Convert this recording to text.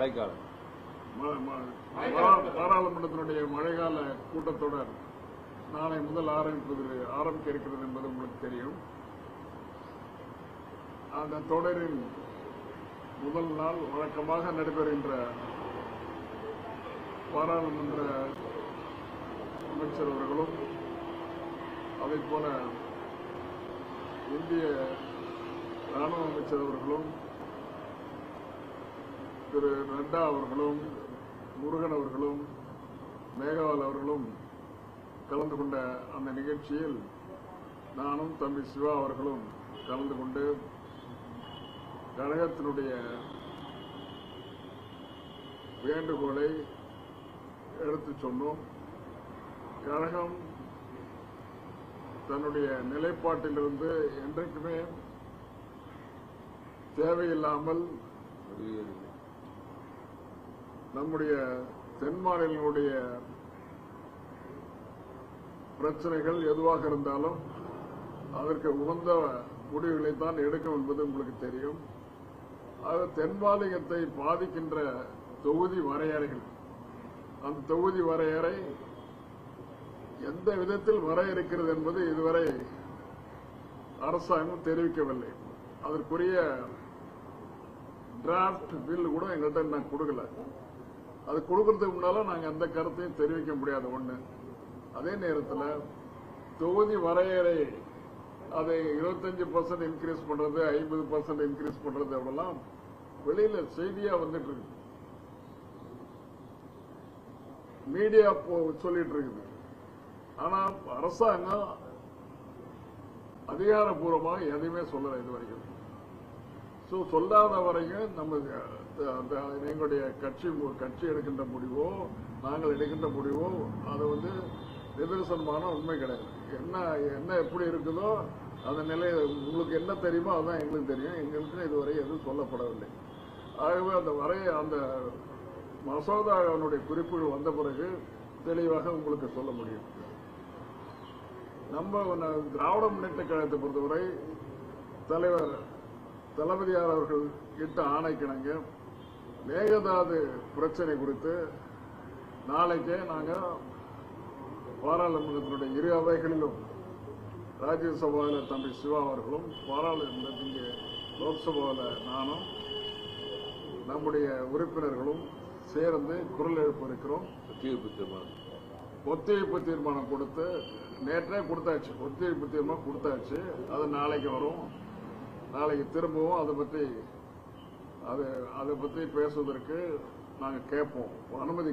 மழைக்காலம் பாராளுமன்றத்தினுடைய மழைக்கால கூட்டத்தொடர் நாளை முதல் ஆரம்பிக்க இருக்கிறது என்பது உங்களுக்கு தெரியும். அந்த தொடரின் முதல் நாள் வழக்கமாக நடைபெறுகின்ற பாராளுமன்ற அமைச்சர் அவர்களும் அதேபோல இந்திய ராணுவ அமைச்சர் அவர்களும் திரு நட்டா அவர்களும் முருகன் அவர்களும் மேகவால் அவர்களும் கலந்து கொண்ட அந்த நிகழ்ச்சியில் நானும் தம்பி சிவா அவர்களும் கலந்து கொண்டு கழகத்தினுடைய வேண்டுகோளை எடுத்துச் சொன்னோம். கழகம் தன்னுடைய நிலைப்பாட்டிலிருந்து என்றைக்குமே தேவையில்லாமல் நம்முடைய தென் மாநிலங்களுடைய பிரச்சனைகள் எதுவாக இருந்தாலும் அதற்கு உகந்த முடிவுகளைத்தான் எடுக்கும் என்பது உங்களுக்கு தெரியும். அது தென் மாநிலத்தை பாதிக்கின்ற தொகுதி வரையறைகள், அந்த தொகுதி வரையறை எந்த விதத்தில் வரையறுக்கிறது என்பது இதுவரை அரசாங்கம் தெரிவிக்கவில்லை. அதற்குரிய டிராப்ட் பில் கூட எங்கள்கிட்ட நான் கொடுக்கல. அது கொடுக்கறதுக்கு முன்னால நாங்கள் எந்த கருத்தையும் தெரிவிக்க முடியாத ஒண்ணு. அதே நேரத்தில் தொகுதி வரையறை அதை 25% இன்க்ரீஸ் பண்றது, 50% இன்க்ரீஸ் பண்றது அப்படிலாம் வெளியில செய்தியா வந்துட்டு இருக்கு, மீடியா சொல்லிட்டு இருக்குது. ஆனா அரசாங்கம் அதிகாரப்பூர்வமாக எதையுமே சொல்லல இது வரைக்கும். சொல்லாத வரைக்கும் நம்ம எங்களுடைய கட்சி எடுக்கின்ற முடிவோ நாங்கள் எடுக்கின்ற முடிவோ அது நிதர்சனமான உண்மை கிடையாது. என்ன எப்படி இருக்குதோ அந்த நிலை உங்களுக்கு என்ன தெரியுமோ அதுதான் எங்களுக்கு தெரியும். எங்களுக்கு இதுவரை எதுவும் சொல்லப்படவில்லை. ஆகவே அந்த மசோதாவுடைய குறிப்புகள் வந்த பிறகு தெளிவாக உங்களுக்கு சொல்ல முடியும். நம்ம திராவிட முன்னேற்ற கழகத்தை பொறுத்தவரை தலைவர் தளபதியார் அவர்கள் இட்ட ஆணைக்கிணங்க மேகதாது பிரச்சனை குறித்து நாளைக்கே நாங்கள் பாராளுமன்றத்தினுடைய இரு அவைகளிலும் ராஜ்யசபாவில் தம்பி சிவா அவர்களும் பாராளுமன்றத்தின் லோக்சபாவில் நானும் நம்முடைய உறுப்பினர்களும் சேர்ந்து குரல் எழுப்ப இருக்கிறோம். ஒத்திவைப்பு தீர்மானம் கொடுத்து நேற்றே கொடுத்தாச்சு. ஒத்திவைப்பு தீர்மானம் கொடுத்தாச்சு. அது நாளைக்கு வரும். நாளைக்கு திரும்பவும் அதை பற்றி பேசுவதற்கு நாங்கள் கேட்போம், அனுமதி